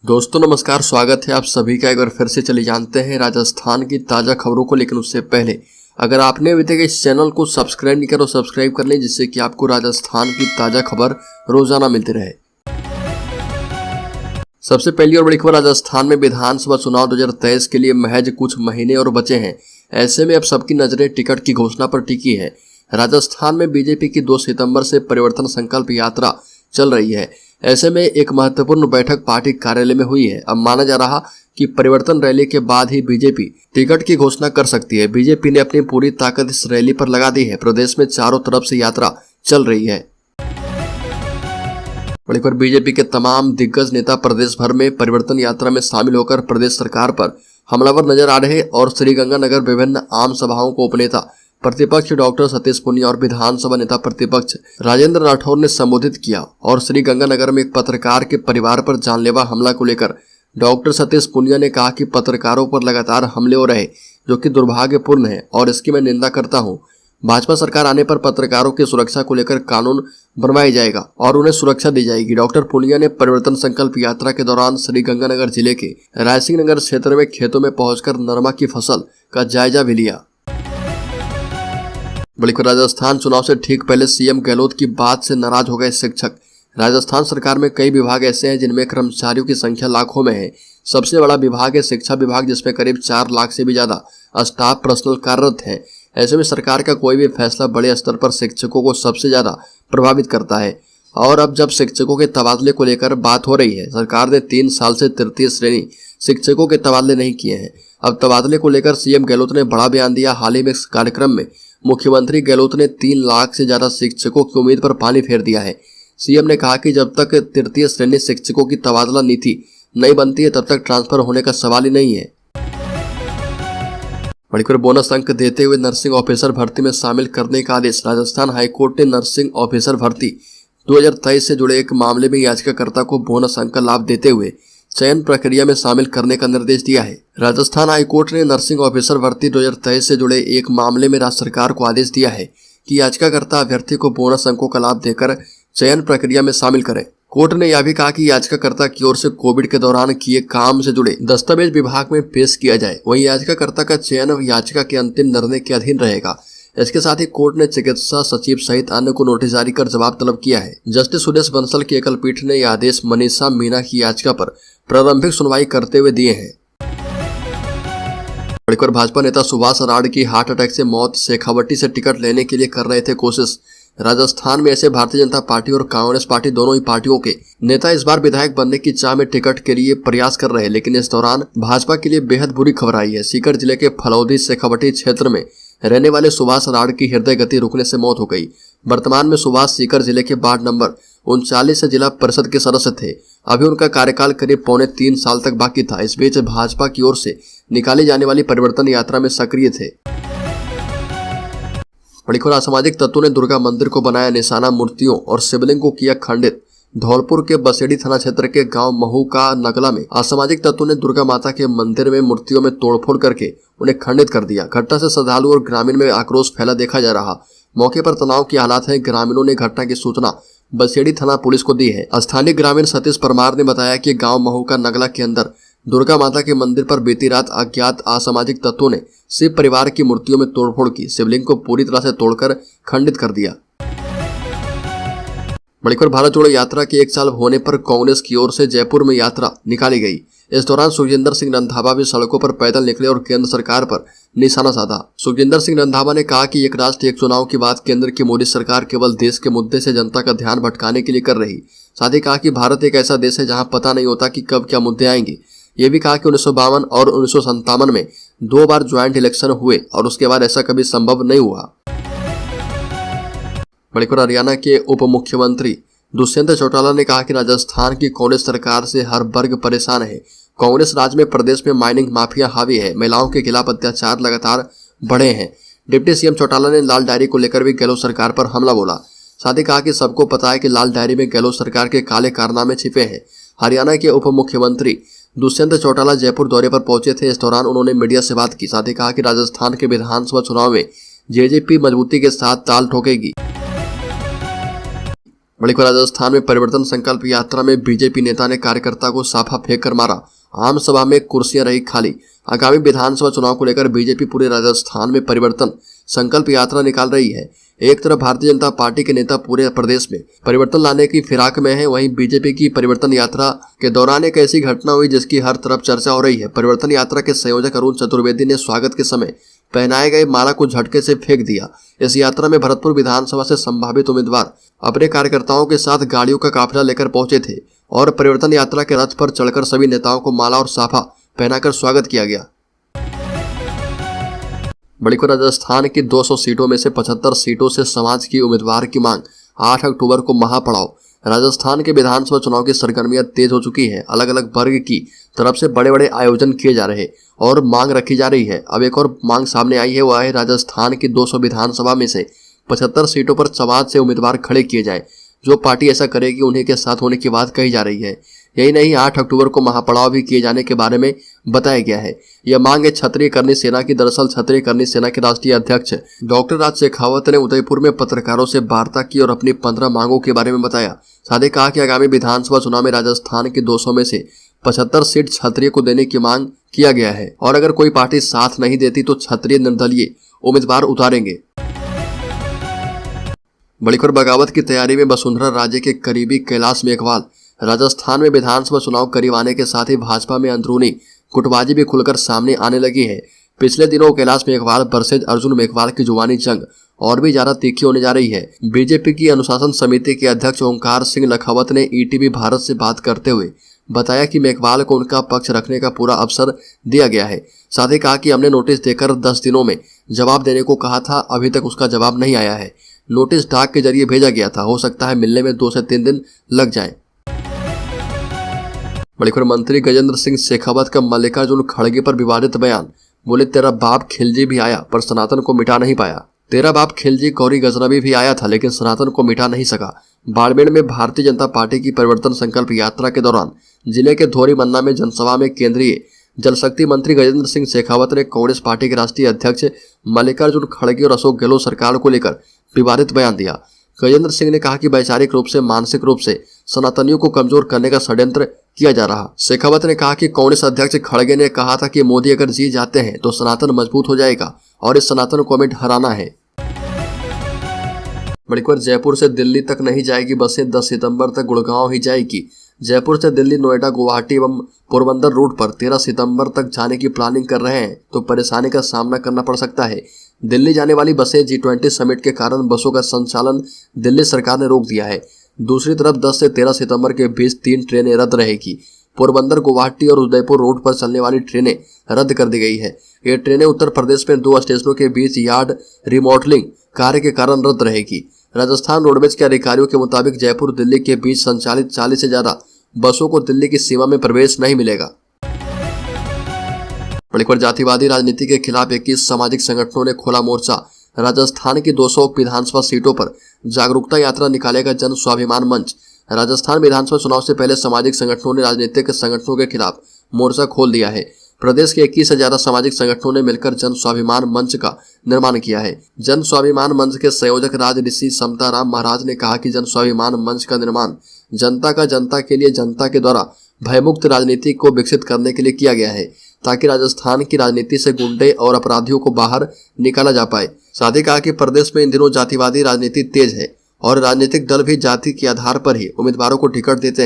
दोस्तों नमस्कार, स्वागत है आप सभी का। एक बार फिर से चले जानते हैं राजस्थान की ताज़ा खबरों को। लेकिन उससे पहले अगर आपने अभी तक इस चैनल को सब्सक्राइब नहीं करो, सब्सक्राइब कर लें, जिससे कि आपको राजस्थान की ताज़ा खबर रोजाना मिलती रहे। सबसे पहली और बड़ी खबर, राजस्थान में विधानसभा चुनाव 2023 के लिए महज कुछ महीने और बचे हैं। ऐसे में अब सबकी नजरें टिकट की घोषणा पर टिकी है। राजस्थान में बीजेपी की 2 सितंबर से परिवर्तन संकल्प यात्रा चल रही है। ऐसे में एक महत्वपूर्ण बैठक पार्टी कार्यालय में हुई है। अब माना जा रहा कि परिवर्तन रैली के बाद ही बीजेपी टिकट की घोषणा कर सकती है। बीजेपी ने अपनी पूरी ताकत इस रैली पर लगा दी है। प्रदेश में चारों तरफ से यात्रा चल रही है। बड़ी खबर, बीजेपी के तमाम दिग्गज नेता प्रदेश भर में परिवर्तन यात्रा में शामिल होकर प्रदेश सरकार पर हमलावर नजर आ रहे और श्रीगंगानगर विभिन्न आम सभाओं को उपनेता प्रतिपक्ष डॉक्टर सतीश पूनिया और विधानसभा नेता प्रतिपक्ष राजेंद्र राठौर ने संबोधित किया। और श्रीगंगानगर में एक पत्रकार के परिवार पर जानलेवा हमला को लेकर डॉक्टर सतीश पूनिया ने कहा कि पत्रकारों पर लगातार हमले हो रहे, जो कि दुर्भाग्यपूर्ण है और इसकी मैं निंदा करता हूं। भाजपा सरकार आने पर पत्रकारों की सुरक्षा को लेकर कानून बनवाया जाएगा और उन्हें सुरक्षा दी जाएगी। डॉक्टर पूनिया ने परिवर्तन संकल्प यात्रा के दौरान श्रीगंगानगर जिले के रायसिंह नगर क्षेत्र में खेतों में पहुंचकर नरमा की फसल का जायजा भी लिया। बड़ी खबर, राजस्थान चुनाव से ठीक पहले सीएम गहलोत की बात से नाराज हो गए शिक्षक। राजस्थान सरकार में कई विभाग ऐसे हैं जिनमें कर्मचारियों की संख्या लाखों में है। सबसे बड़ा विभाग है शिक्षा विभाग, जिसमें करीब 4 लाख से भी ज्यादा स्टाफ पर्सनल कार्यरत है। ऐसे में सरकार का कोई भी फैसला बड़े स्तर पर शिक्षकों को सबसे ज्यादा प्रभावित करता है। और अब जब शिक्षकों के तबादले को लेकर बात हो रही है, सरकार ने 3 साल से तृतीय श्रेणी शिक्षकों के तबादले नहीं किए हैं। अब तबादले को लेकर सीएम गहलोत ने बड़ा बयान दिया। हाल ही में इस कार्यक्रम में मुख्यमंत्री गहलोत ने 3 लाख से ज्यादा शिक्षकों की उम्मीद पर पानी फेर दिया है। सीएम ने कहा कि जब तक तृतीय श्रेणी शिक्षकों की तबादला नीति नहीं बनती है, तब तक ट्रांसफर होने का सवाल ही नहीं है। बड़ी खबर, बोनस अंक देते हुए नर्सिंग ऑफिसर भर्ती में शामिल करने का आदेश। राजस्थान हाईकोर्ट ने नर्सिंग ऑफिसर भर्ती 2023 से जुड़े एक मामले में याचिकाकर्ता को बोनस अंक का लाभ देते हुए चयन प्रक्रिया में शामिल करने का निर्देश दिया है। राजस्थान हाईकोर्ट ने नर्सिंग ऑफिसर भर्ती 2023 से जुड़े एक मामले में राज्य सरकार को आदेश दिया है कि याचिकाकर्ता अभ्यर्थी को बोनस अंकों का लाभ देकर चयन प्रक्रिया में शामिल करे। कोर्ट ने यह भी कहा कि याचिकाकर्ता की ओर से कोविड के दौरान किए काम से जुड़े दस्तावेज विभाग में पेश किया जाए। वहीं याचिकाकर्ता का चयन याचिका के अंतिम निर्णय के अधीन रहेगा। इसके साथ ही कोर्ट ने चिकित्सा सचिव सहित अन्य को नोटिस जारी कर जवाब तलब किया है। जस्टिस सुदेश बंसल की एकल पीठ ने यह आदेश मनीषा मीना की याचिका पर प्रारंभिक सुनवाई करते हुए दिए हैं। बड़ी भाजपा नेता सुभाष अराड़ की हार्ट अटैक से मौत, शेखावटी से टिकट लेने के लिए कर रहे थे कोशिश। राजस्थान में ऐसे भारतीय जनता पार्टी और कांग्रेस पार्टी दोनों ही पार्टियों के नेता इस बार विधायक बनने की चाह में टिकट के लिए प्रयास कर रहे हैं। लेकिन इस दौरान भाजपा के लिए बेहद बुरी खबर आई है। सीकर जिले के फलौदी शेखावटी क्षेत्र में रहने वाले सुभाष अराड़ की हृदय गति रुकने से मौत हो गई। वर्तमान में सुभाष सीकर जिले के वार्ड नंबर 39 से जिला परिषद के सदस्य थे। अभी उनका कार्यकाल करीब 3.25 साल तक बाकी था। इस बीच भाजपा की ओर से निकाली जाने वाली परिवर्तन यात्रा में सक्रिय थे। बड़ी खबर, असामाजिक तत्वों ने दुर्गा मंदिर को बनाया निशाना, मूर्तियों और शिवलिंग को किया खंडित। धौलपुर के बसेड़ी थाना क्षेत्र के गांव महू का नगला में असामाजिक तत्वों ने दुर्गा माता के मंदिर में मूर्तियों में तोड़फोड़ करके उन्हें खंडित कर दिया। घटना से श्रद्धालु और ग्रामीण में आक्रोश फैला देखा जा रहा। मौके पर तनाव की हालात है। ग्रामीणों ने घटना की सूचना बसेड़ी थाना पुलिस को दी है। स्थानीय ग्रामीण सतीश परमार ने बताया कि गांव महू का नगला के अंदर दुर्गा माता के मंदिर पर बीती रात अज्ञात असामाजिक तत्वों ने शिव परिवार की मूर्तियों में तोड़फोड़ की, शिवलिंग को पूरी तरह से तोड़कर खंडित कर दिया। बड़ी खबर, भारत जोड़ो यात्रा के 1 साल होने पर कांग्रेस की ओर से जयपुर में यात्रा निकाली गई। इस दौरान सुखजिंदर सिंह रंधावा भी सड़कों पर पैदल निकले और केंद्र सरकार पर निशाना साधा। सुखजिंदर सिंह रंधावा ने कहा कि एक राष्ट्र एक चुनाव की बात केंद्र की मोदी सरकार केवल देश के मुद्दे से जनता का ध्यान भटकाने के लिए कर रही। साथ ही कहा कि भारत एक ऐसा देश है जहां पता नहीं होता कि कब क्या मुद्दे आएंगे। ये भी कहा कि 1952 और 1957 में 2 बार ज्वाइंट इलेक्शन हुए और उसके बाद ऐसा कभी संभव नहीं हुआ। बड़ी खबर, हरियाणा के उप मुख्यमंत्री दुष्यंत चौटाला ने कहा कि राजस्थान की कांग्रेस सरकार से हर वर्ग परेशान है। कांग्रेस राज में प्रदेश में माइनिंग माफिया हावी है। महिलाओं के खिलाफ अत्याचार लगातार बढ़े हैं। डिप्टी सीएम चौटाला ने लाल डायरी को लेकर भी गहलोत सरकार पर हमला बोला। साथ ही कहा कि सबको पता है कि लाल डायरी में गहलोत सरकार के काले कारनामे छिपे हैं। हरियाणा के उप मुख्यमंत्री दुष्यंत चौटाला जयपुर दौरे पर पहुंचे थे। इस दौरान उन्होंने मीडिया से बात की। साथ ही कहा कि राजस्थान के विधानसभा चुनाव में जेजेपी मजबूती के साथ ताल ठोकेगी। बड़ी खबर राजस्थान में परिवर्तन संकल्प यात्रा में बीजेपी नेता ने कार्यकर्ता को साफा फेंक कर मारा। आम सभा में कुर्सियां रही खाली। आगामी विधानसभा चुनाव को लेकर बीजेपी पूरे राजस्थान में परिवर्तन संकल्प यात्रा निकाल रही है। एक तरफ भारतीय जनता पार्टी के नेता पूरे प्रदेश में परिवर्तन लाने की फिराक में है, वहीं बीजेपी की परिवर्तन यात्रा के दौरान एक ऐसी घटना हुई जिसकी हर तरफ चर्चा हो रही है। परिवर्तन यात्रा के संयोजक अरुण चतुर्वेदी ने स्वागत के समय पहनाए गए माला को झटके से फेंक दिया। इस यात्रा में भरतपुर विधानसभा से संभावित उम्मीदवार अपने कार्यकर्ताओं के साथ गाड़ियों का काफिला लेकर पहुंचे थे और परिवर्तन यात्रा के रथ पर चढ़कर सभी नेताओं को माला और साफा पहनाकर स्वागत किया गया। बड़ी खबर राजस्थान की 200 सीटों में से 75 सीटों से समाज की उम्मीदवार की मांग। 8 अक्टूबर को महापड़ाव। राजस्थान के विधानसभा चुनाव की सरगर्मियां तेज हो चुकी है। अलग अलग वर्ग की तरफ से बड़े बड़े आयोजन किए जा रहे और मांग रखी जा रही है। अब एक और मांग सामने आई है, वह है राजस्थान की 200 विधानसभा में से 75 सीटों पर समाज से उम्मीदवार खड़े किए जाए। जो पार्टी ऐसा करेगी उन्हीं के साथ होने की बात कही जा रही है। यही नहीं, 8 अक्टूबर को महापड़ाव भी किए जाने के बारे में बताया गया है। यह मांग है क्षत्रिय करनी सेना की। दरअसल क्षत्रिय करनी सेना के राष्ट्रीय अध्यक्ष डॉक्टर राज शेखावत ने उदयपुर में पत्रकारों से वार्ता की और अपनी 15 मांगों के बारे में बताया। साथ ही कहा कि आगामी विधानसभा चुनाव में राजस्थान की 200 में से 75 सीट क्षत्रिय को देने की मांग किया गया है और अगर कोई पार्टी साथ नहीं देती तो क्षत्रिय निर्दलीय उम्मीदवार उतारेंगे। बड़ी खबर बगावत की तैयारी में वसुंधरा राजे के करीबी कैलाश मेघवाल। राजस्थान में विधानसभा चुनाव करीब आने के साथ ही भाजपा में अंदरूनी गुटबाजी भी खुलकर सामने आने लगी है। पिछले दिनों कैलाश मेघवाल वर्सेज अर्जुन मेघवाल की जुबानी जंग और भी ज्यादा तीखी होने जा रही है। बीजेपी की अनुशासन समिति के अध्यक्ष ओंकार सिंह लखावत ने ईटीवी भारत से बात करते हुए बताया कि मेघवाल को उनका पक्ष रखने का पूरा अवसर दिया गया है। साथ ही कहा कि हमने नोटिस देकर 10 दिनों में जवाब देने को कहा था, अभी तक उसका जवाब नहीं आया है। नोटिस डाक के जरिए भेजा गया था, हो सकता है मिलने में 2 से 3 दिन लग जाएं। बड़ी खबर मंत्री गजेंद्र सिंह शेखावत का मल्लिकार्जुन खड़गे पर विवादित बयान। बोले, तेरा बाप खिलजी भी आया पर सनातन को मिटा नहीं पाया। तेरा बाप खिलजी गौरी गजनबी भी आया था लेकिन सनातन को मिटा नहीं सका। बाड़मेर में भारतीय जनता पार्टी की परिवर्तन संकल्प यात्रा के दौरान जिले के धोरी मन्ना में जनसभा में केंद्रीय जल शक्ति मंत्री गजेंद्र सिंह शेखावत ने कांग्रेस पार्टी के राष्ट्रीय अध्यक्ष मल्लिकार्जुन खड़गे और अशोक गहलोत सरकार को लेकर विवादित बयान दिया। गजेंद्र सिंह ने कहा कि वैचारिक रूप से मानसिक रूप से सनातनियों को कमजोर करने का षड्यंत्र किया जा रहा। शेखावत ने कहा कि कांग्रेस अध्यक्ष खड़गे ने कहा था कि मोदी अगर जीत जाते हैं तो सनातन मजबूत हो जाएगा और इस सनातन को हमें हराना है। बड़ी खबर जयपुर से दिल्ली तक नहीं जाएगी बसें, 10 सितंबर तक गुड़गांव ही जाएगी। जयपुर से दिल्ली, नोएडा, गुवाहाटी एवं पोरबंदर रूट पर 13 सितंबर तक जाने की प्लानिंग कर रहे हैं तो परेशानी का सामना करना पड़ सकता है। दिल्ली जाने वाली बसें G20 समिट के कारण बसों का संचालन दिल्ली सरकार ने रोक दिया है। दूसरी तरफ 10 से 13 सितंबर के बीच 3 ट्रेनें रद्द रहेगी। पोरबंदर, गुवाहाटी और उदयपुर रोड पर चलने वाली ट्रेनें रद्द कर दी गई है। ये ट्रेनें उत्तर प्रदेश में 2 स्टेशनों के बीच यार्ड रिमॉडलिंग कार्य के कारण रद्द रहेगी। राजस्थान रोडवेज के अधिकारियों के मुताबिक जयपुर दिल्ली के बीच संचालित 40 से ज्यादा बसों को दिल्ली की सीमा में प्रवेश नहीं मिलेगा। बड़ी खबर जातिवादी राजनीति के खिलाफ 21 सामाजिक संगठनों ने खोला मोर्चा। राजस्थान की 200 विधानसभा सीटों पर जागरूकता यात्रा निकालेगा जन स्वाभिमान मंच। राजस्थान विधानसभा चुनाव से पहले सामाजिक संगठनों ने राजनीतिक संगठनों के खिलाफ मोर्चा खोल दिया है। प्रदेश के 21 से ज्यादा सामाजिक संगठनों ने मिलकर जन स्वाभिमान मंच का निर्माण किया है। जन स्वाभिमान मंच के संयोजक राज ऋषि समता राम महाराज ने कहा कि जन स्वाभिमान मंच का निर्माण जनता के लिए जनता के द्वारा भयमुक्त राजनीति को विकसित करने के लिए किया गया है ताकि राजस्थान की राजनीति से गुंडे और अपराधियों को बाहर निकाला जा पाए। साथ ही कहा कि प्रदेश में इन दिनों जातिवादी राजनीति तेज है और राजनीतिक दल भी जाति के आधार पर ही उम्मीदवारों को टिकट देते हैं।